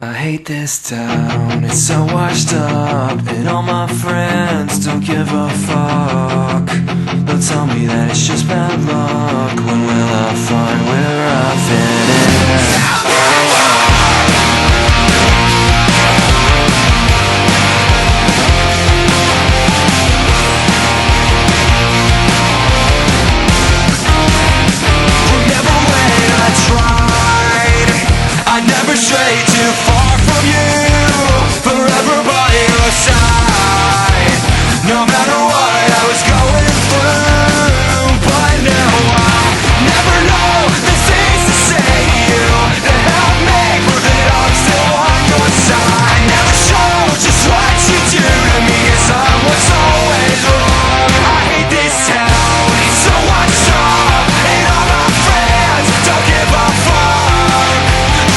I hate this town, it's so washed up, and all my friends don't give a fuck. They'll tell me that it's just bad luck. When will I find where I fit in? Remember when I tried, I never strayed too far from you, forever by your side, no matter what I was going through. But now I never know the things to say to you that help me prove that I'm still on your side. Never show just what you do to me, 'cause I was always wrong. I hate this town, it's so washed up, and all my friends don't give a fuck.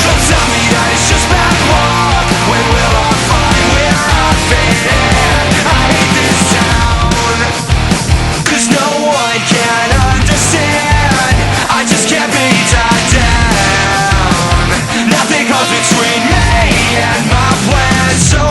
Don't tell me that it's just bad luck. When will I find where I fit in? I hate this town, 'cause no one can understand. I just can't be tied down. Nothing comes between me and my plans. So